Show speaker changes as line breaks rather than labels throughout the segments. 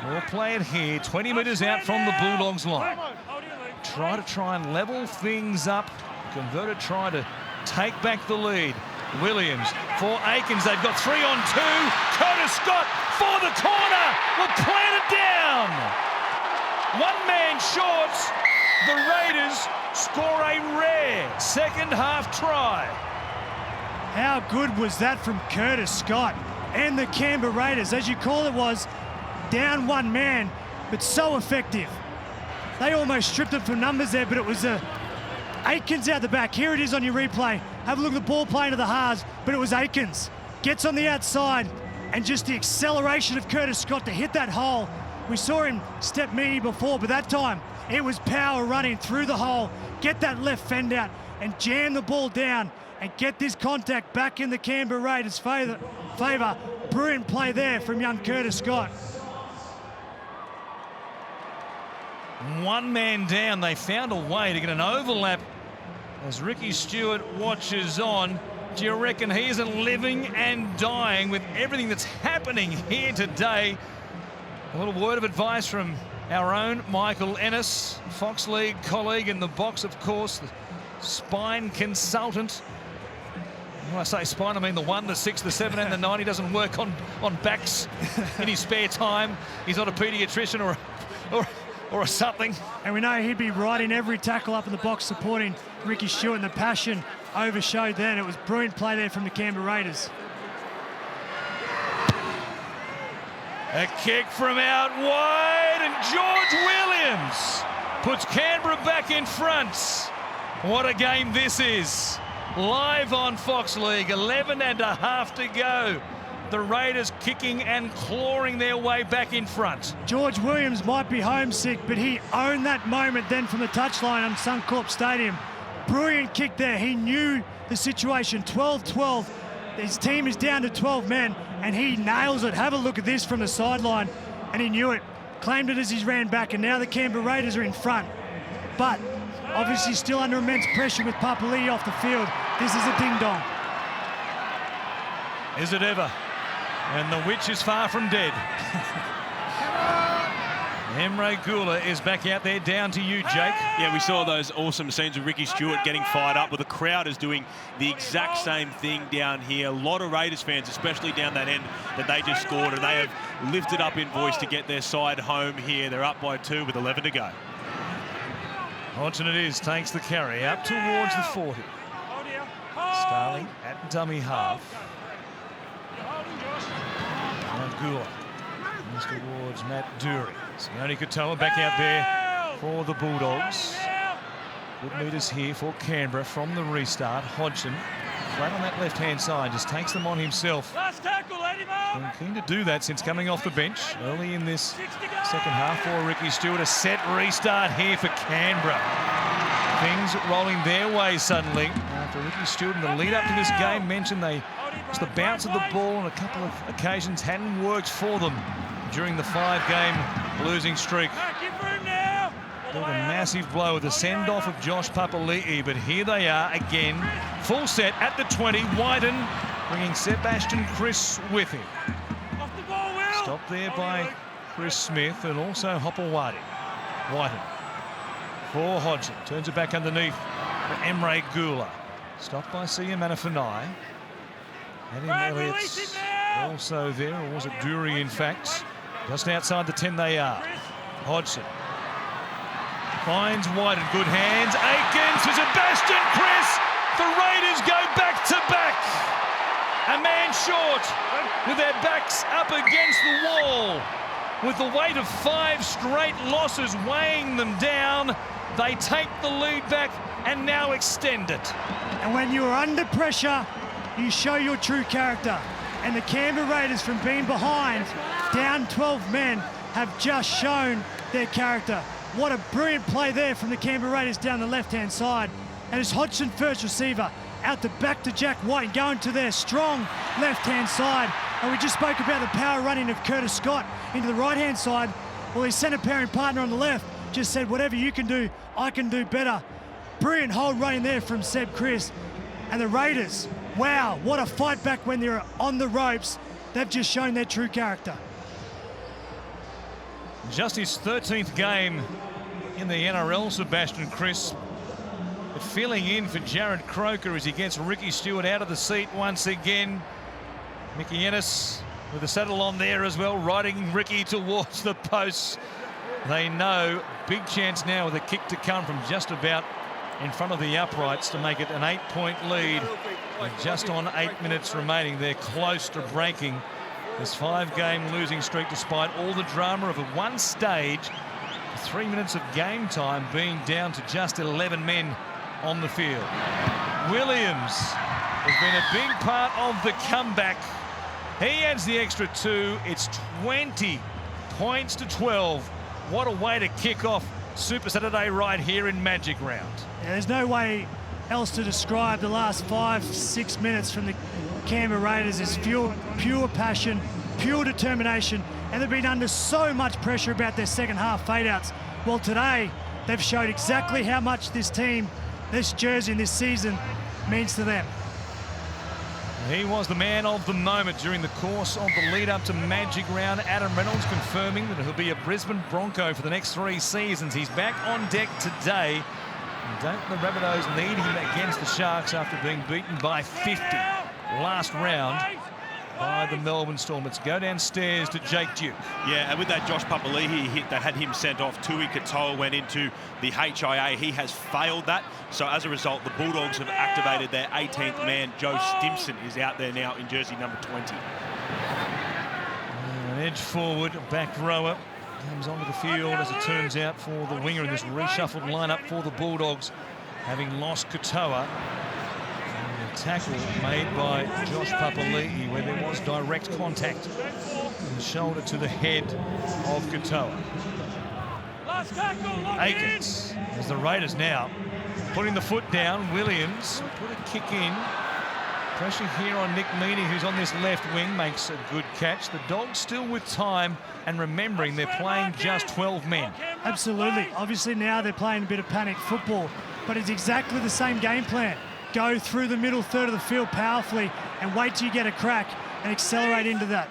We'll play it here, 20 metres out from the Bulldogs line. Try and level things up. Converted try to take back the lead. Williams for Aikens. They've got 3 on 2. Curtis Scott for the corner. Will plant it down. One man short. The Raiders score a rare second half try.
How good was that from Curtis Scott and the Canberra Raiders? As you call it, was down one man, but so effective. They almost stripped it from numbers there, but it was Aikens out the back. Here it is on your replay. Have a look at the ball playing to the halves, but it was Aikens. Gets on the outside, and just the acceleration of Curtis Scott to hit that hole. We saw him step meaty before, but that time it was power running through the hole, get that left fend out, and jam the ball down, and get this contact back in the Canberra Raiders' favour. Brilliant play there from young Curtis Scott.
One man down. They found a way to get an overlap as Ricky Stewart watches on. Do you reckon he isn't living and dying with everything that's happening here today? A little word of advice from our own Michael Ennis, Fox League colleague in the box, of course, the spine consultant. When I say spine, I mean the 1, the 6, the 7 and the 9. He doesn't work on backs in his spare time. He's not a paediatrician or a something.
And we know he'd be riding every tackle up in the box supporting Ricky Stewart, and the passion overshowed then. It was brilliant play there from the Canberra Raiders.
A kick from out wide, and George Williams puts Canberra back in front. What a game this is. Live on Fox League, 11 and a half to go. The Raiders kicking and clawing their way back in front.
George Williams might be homesick, but he owned that moment then from the touchline on Suncorp Stadium. Brilliant kick there. He knew the situation. 12-12. His team is down to 12 men, and he nails it. Have a look at this from the sideline, and he knew it. Claimed it as he ran back, and now the Canberra Raiders are in front. But obviously still under immense pressure with Papali'i off the field. This is a ding-dong.
Is it ever? And the witch is far from dead. Emre Gula is back out there. Down to you, Jake.
Yeah, we saw those awesome scenes of Ricky Stewart getting fired up, but the crowd is doing the exact same thing down here. A lot of Raiders fans, especially down that end that they just scored, and they have lifted up in voice to get their side home here. They're up by 2 with 11 to go.
Hodgson it is, takes the carry up towards the 40. Starling at dummy half. Now Gula moves towards Matt Dury. Sione Katoa back out there for the Bulldogs. Good meters here for Canberra from the restart. Hodgson flat on that left-hand side, just takes them on himself. Been keen to do that since coming off the bench early in this second half for Ricky Stewart. A set restart here for Canberra. Things rolling their way suddenly after Ricky Stewart in the lead up to this game mentioned just the bounce of the ball on a couple of occasions hadn't worked for them during the 5-game losing streak. Dealt a massive blow with the send-off of Josh Papali'i, but here they are again, full set at the 20. Wyden bringing Sebastian Chris with him. Stopped there by Chris Smith and also Hopewadi. Wyden for Hodgson, turns it back underneath for Emre Gula. Stopped by Sia Manafanai. Adam Elliott's also there, or was it Dury in fact? Just outside the 10 they are. Hodgson finds Wyden, good hands. Aikens to Sebastian Chris. The Raiders go back to back. A man short with their backs up against the wall. With the weight of 5 straight losses weighing them down, they take the lead back and now extend it.
And when you're under pressure, you show your true character. And the Canberra Raiders, from being behind, down 12 men, have just shown their character. What a brilliant play there from the Canberra Raiders down the left-hand side. And it's Hodgson, first receiver, out the back to Jack White, going to their strong left-hand side. And we just spoke about the power running of Curtis Scott into the right-hand side. Well, his centre-pairing partner on the left just said, whatever you can do, I can do better. Brilliant hold running there from Seb Chris. And the Raiders, wow, what a fight back when they're on the ropes. They've just shown their true character.
Just his 13th game in the NRL, Sebastian Crisp. But filling in for Jared Croker as he gets Ricky Stewart out of the seat once again. Mickey Ennis with the saddle on there as well, riding Ricky towards the posts. They know big chance now with a kick to come from just about in front of the uprights to make it an 8-point lead. With just on 8 minutes remaining, they're close to breaking this 5-game losing streak, despite all the drama of at one stage, 3 minutes of game time being down to just 11 men on the field. Williams has been a big part of the comeback. He adds the extra 2. It's 20 points to 12. What a way to kick off Super Saturday right here in Magic Round.
Yeah, there's no way else to describe the last 5-6 minutes from the Canberra Raiders as pure passion, pure determination, and they've been under so much pressure about their second half fade-outs. Well, today they've showed exactly how much this team, this jersey and this season means to them.
He was the man of the moment during the course of the lead up to Magic Round. Adam Reynolds confirming that he'll be a Brisbane Bronco for the next 3 seasons. He's back on deck today. And don't the Rabbitohs need him against the Sharks after being beaten by 50 last round by the Melbourne Storm? Let's go downstairs to Jake Duke.
Yeah, and with that Josh Papali'i hit that had him sent off, Tui Katoa went into the HIA. He has failed that. So as a result, the Bulldogs have activated their 18th man. Joe Stimson is out there now in jersey number 20.
An edge forward, back rower, comes onto the field as it turns out for the winger in this reshuffled lineup for the Bulldogs, having lost Katoa. A tackle made by Josh Papali'i where there was direct contact from the shoulder to the head of Katoa. Aikens, as the Raiders now putting the foot down. Williams put a kick in. Pressure here on Nick Meaney, who's on this left wing, makes a good catch. The Dogs still with time and remembering they're playing just 12 men.
Absolutely. Obviously now they're playing a bit of panic football, but it's exactly the same game plan. Go through the middle third of the field powerfully and wait till you get a crack and accelerate into that.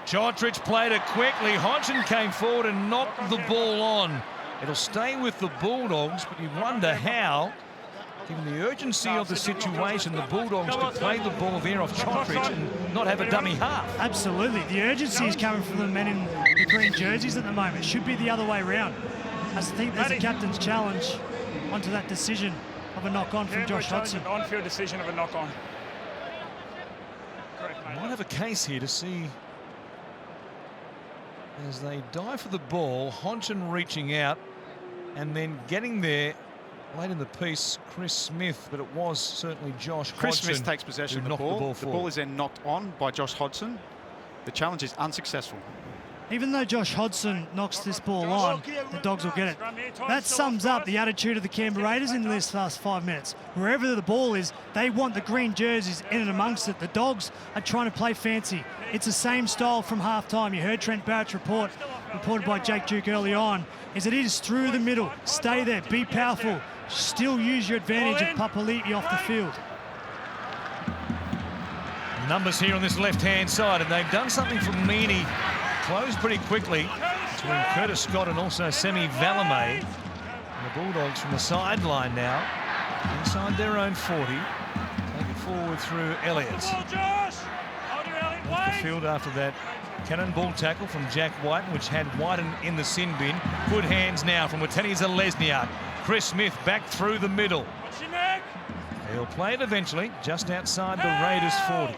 Chodrich played it quickly. Hodgson came forward and knocked the ball on. It'll stay with the Bulldogs, but you wonder how, given the urgency of the situation, the Bulldogs could play the ball there off Chodrich and not have a dummy half.
Absolutely. The urgency is coming from the men in the green jerseys at the moment. It should be the other way around. I think there's a captain's challenge onto that decision of a knock-on from Josh Hodgson.
On-field decision of a knock-on.
Might have a case here to see as they dive for the ball. Hodgson reaching out and then getting there late in the piece, Chris Smith, but it was certainly Josh Hodgson.
Chris Smith takes possession of the ball. The ball is then knocked on by Josh Hodgson. The challenge is unsuccessful.
Even though Josh Hodgson knocks this ball on, the Dogs will get it. That sums up the attitude of the Canberra Raiders in this last 5 minutes. Wherever the ball is, they want the green jerseys in and amongst it. The Dogs are trying to play fancy. It's the same style from half-time. You heard Trent Barrett's reported by Jake Duke early on, is it is through the middle. Stay there, be powerful. Still use your advantage of Papali'i off the field.
Numbers here on this left-hand side, and they've done something for Meaney. Closed pretty quickly between Curtis Scott and also Semi Valemei. And the Bulldogs from the sideline now, inside their own 40. Take it forward through Elliott. Off the field after that cannonball tackle from Jack Whiten, which had Whiten in the sin bin. Good hands now from Watene Zelezniak. Chris Smith back through the middle. He'll play it eventually just outside the Raiders 40.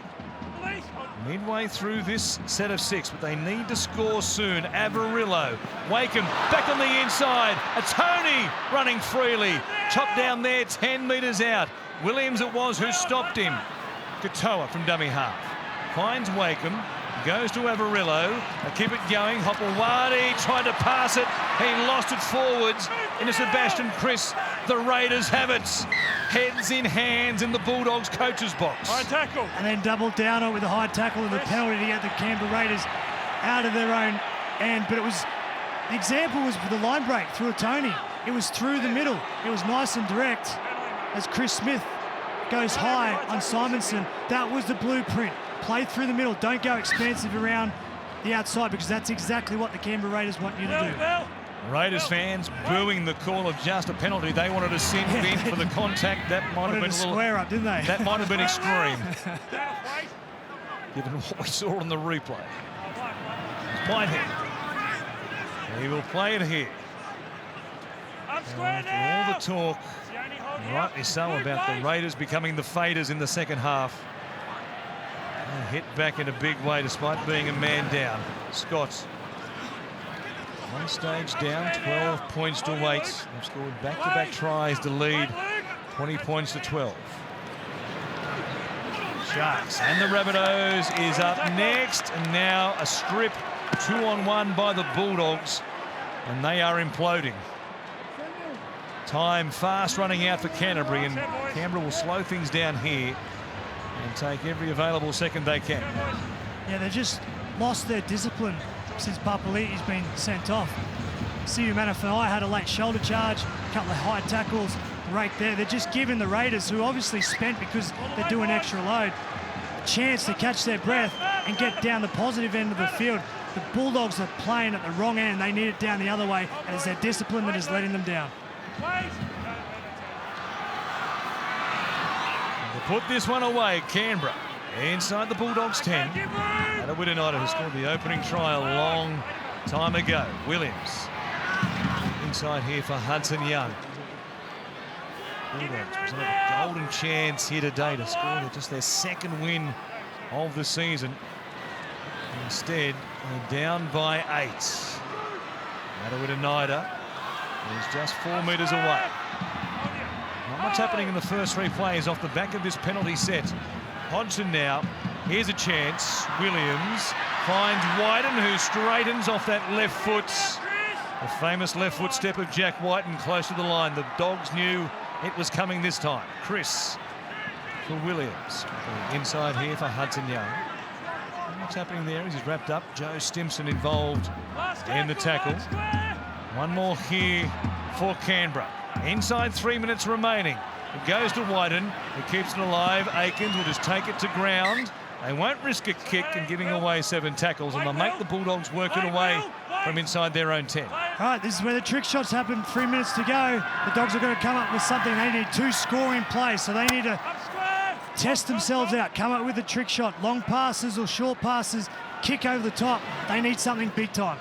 Midway through this set of 6, but they need to score soon. Averillo, Wakeham back on the inside. A Tony running freely. Chopped down there 10 metres out. Williams it was who stopped him. Katoa from dummy half. Finds Wakeham, goes to Averillo. They keep it going. Hopewadi tried to pass it. He lost it forwards into Sebastian Crisp. The Raiders have it. Heads in hands in the Bulldogs coach's box.
High tackle.
And then double down on with a high tackle and the penalty to get the Canberra Raiders out of their own end. But it was, the example was for the line break through a Tony. It was through the middle. It was nice and direct as Chris Smith goes high on Simonson. That was the blueprint. Play through the middle. Don't go expansive around the outside, because that's exactly what the Canberra Raiders want you to do.
Raiders fans booing the call of just a penalty. They wanted to send in for the contact. That might have been a little
square up, didn't they?
That might have been extreme, given what we saw on the replay. Whitehead. He will play it here. After all the talk, rightly so, about the Raiders becoming the faders in the second half. Hit back in a big way despite being a man down. Scott's one stage down, 12 points to 8. They've scored back-to-back tries to lead, 20 points to 12. Sharks and the Rabbitohs is up next, and now a strip 2-on-1 by the Bulldogs, and they are imploding. Time fast running out for Canterbury, and Canberra will slow things down here and take every available second they can.
Yeah, they just lost their discipline since Papali'i's been sent off. Siu Manafai had a late shoulder charge, a couple of high tackles right there. They're just giving the Raiders, who obviously spent because they're doing extra load, a chance to catch their breath and get down the positive end of the field. The Bulldogs are playing at the wrong end. They need it down the other way, and it's their discipline that is letting them down.
To put this one away, Canberra inside the Bulldogs 10. Adewidaniota, who scored the opening try a long time ago. Williams inside here for Hudson Young. Bulldogs was a golden chance here today to score just their second win of the season. Instead, they're down by 8. Adewidaniota is just 4 metres away. Not much happening in the first 3 plays off the back of this penalty set. Hodgson now. Here's a chance. Williams finds Whiten, who straightens off that left foot. The famous left foot step of Jack Whiten close to the line. The Dogs knew it was coming this time. Chris for Williams. Inside here for Hudson Young. What's happening there is he's wrapped up. Joe Stimson involved in the tackle. One more here for Canberra. Inside 3 minutes remaining. It goes to Whiten. He keeps it alive. Aikens will just take it to ground. They won't risk a kick and giving away 7 tackles, and they'll make the Bulldogs work it away from inside their own 10.
All right, this is where the trick shots happen. 3 minutes to go. The Dogs are going to come up with something. They need 2 scoring plays, so they need to test themselves out, come up with a trick shot, long passes or short passes, kick over the top. They need something big time.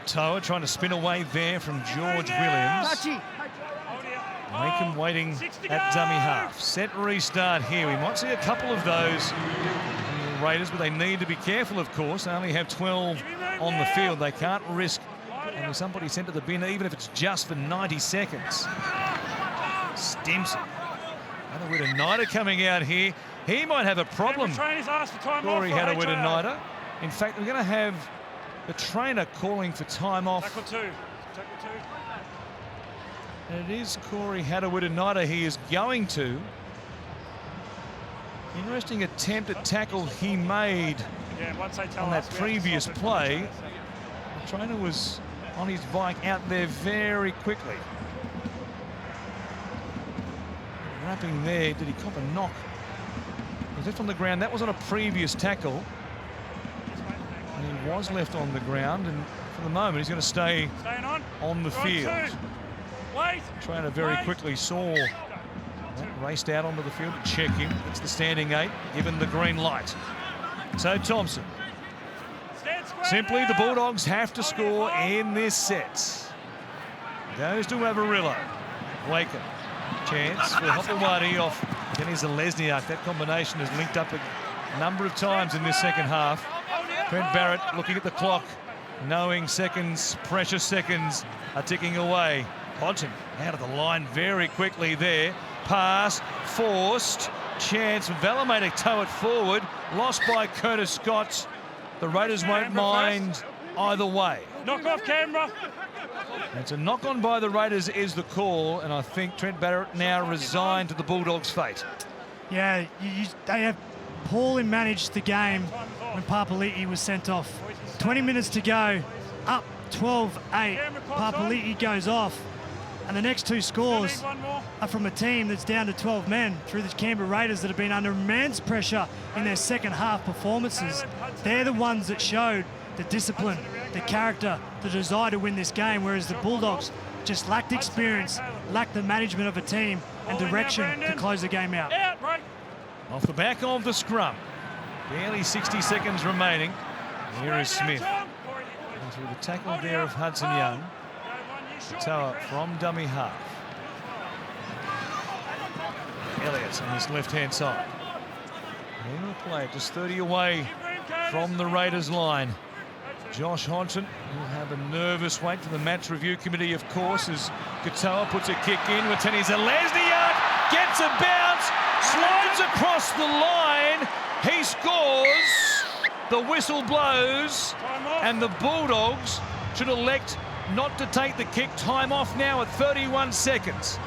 Toa trying to spin away there from George Williams. Mayhem waiting at dummy half. Set restart here. We might see a couple of those from the Raiders, but they need to be careful, of course. They only have 12 on the field. They can't risk having somebody sent to the bin, even if it's just for 90 seconds. Stimson. Adewidaniota coming out here. He might have a problem. Corey Adewidaniota. In fact, we're going to have the trainer calling for time off.
Tackle 2.
And it is Corey Adewidaniota he is going to. Interesting attempt at tackle he made on that previous play. The trainer was on his bike out there very quickly. Wrapping there, did he cop a knock? He was left on the ground. That was on a previous tackle. And he was left on the ground, and for the moment he's going to stay on the field. Trainer very quickly saw that, raced out onto the field to check him. It's the standing 8, given the green light. So Thompson. Simply the Bulldogs have to score in this set. Goes to Averillo. Waken. Chance for Hopewadi off Denny Zalesniak. That combination has linked up a number of times in this second half. Trent Barrett looking at the clock, knowing seconds, precious seconds are ticking away. Hodgson out of the line very quickly there. Pass forced. Chance. Valame to tow it forward. Lost by Curtis Scott. The Raiders won't mind either way.
Knock off Canberra.
It's a knock on by the Raiders is the call, and I think Trent Barrett now resigned to the Bulldogs' fate.
Yeah, they have poorly managed the game when Papali'i was sent off. 20 minutes to go, up 12-8. Papali'i goes off, and the next 2 scores are from a team that's down to 12 men through the Canberra Raiders that have been under immense pressure in their second half performances. they're the ones that showed the discipline, the character, the desire to win this game, whereas the Bulldogs just lacked experience, lacked the management of a team and direction to close the game out.
Off the back of the scrum. Barely 60 seconds remaining. Here is Smith. And through the tackle there of Hudson Young. Toa from dummy half. Elliott on his left-hand side. He will play it just 30 away from the Raiders line. Josh Hodgson will have a nervous wait for the match review committee, of course, as Katoa puts a kick in. Wateni Zelezniak gets a bounce, slides across the line. He scores. The whistle blows, and the Bulldogs should elect not to take the kick. Time off now at 31 seconds.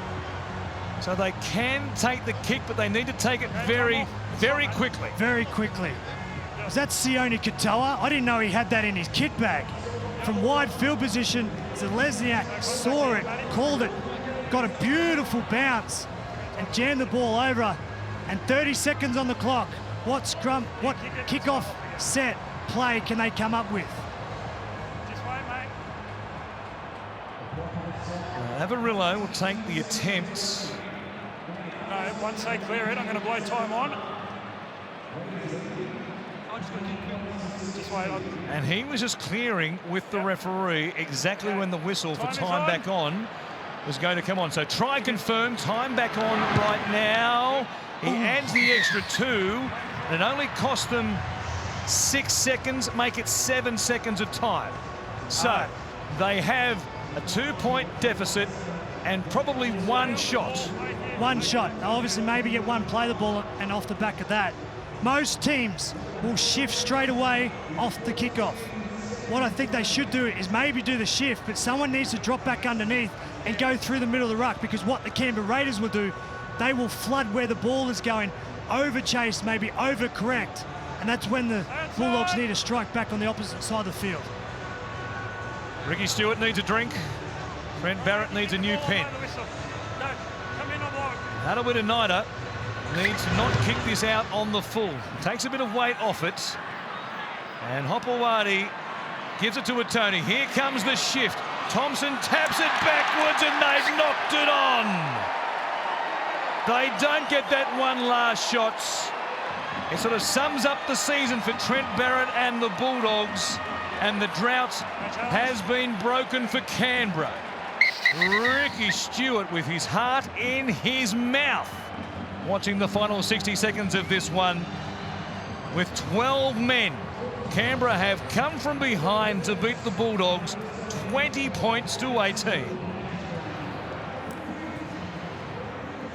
So they can take the kick, but they need to take it very, very quickly.
Very quickly. Was that Sione Katoa? I didn't know he had that in his kit bag. From wide field position, Zelezniak saw it, called it, got a beautiful bounce and jammed the ball over. And 30 seconds on the clock. What scrum, what kickoff, set, play can they come up with?
Avarillo will take the attempts.
No, once they clear it, I'm going to blow time on. Just wait.
And he was just clearing with the referee exactly when the whistle for time back on was going to come on. So try confirm, time back on right now. He adds the extra 2, and it only cost them 6 seconds, make it 7 seconds of time. So they have a 2-point deficit and probably one shot.
One shot. They'll obviously maybe get one play the ball, and off the back of that, most teams will shift straight away off the kickoff. What I think they should do is maybe do the shift, but someone needs to drop back underneath and go through the middle of the ruck, because what the Canberra Raiders will do, they will flood where the ball is going, over chase, maybe over correct, and that's when the Bulldogs need to strike back on the opposite side of the field.
Ricky Stewart needs a drink. Trent Barrett needs a new pen. Hadawita needs to not kick this out on the full. Takes a bit of weight off it. And Hopewadi gives it to Watoni. Here comes the shift. Thompson taps it backwards and they've knocked it on. They don't get that one last shot. It sort of sums up the season for Trent Barrett and the Bulldogs. And the drought has been broken for Canberra. Ricky Stewart with his heart in his mouth. Watching the final 60 seconds of this one with 12 men. Canberra have come from behind to beat the Bulldogs 20 points to 18.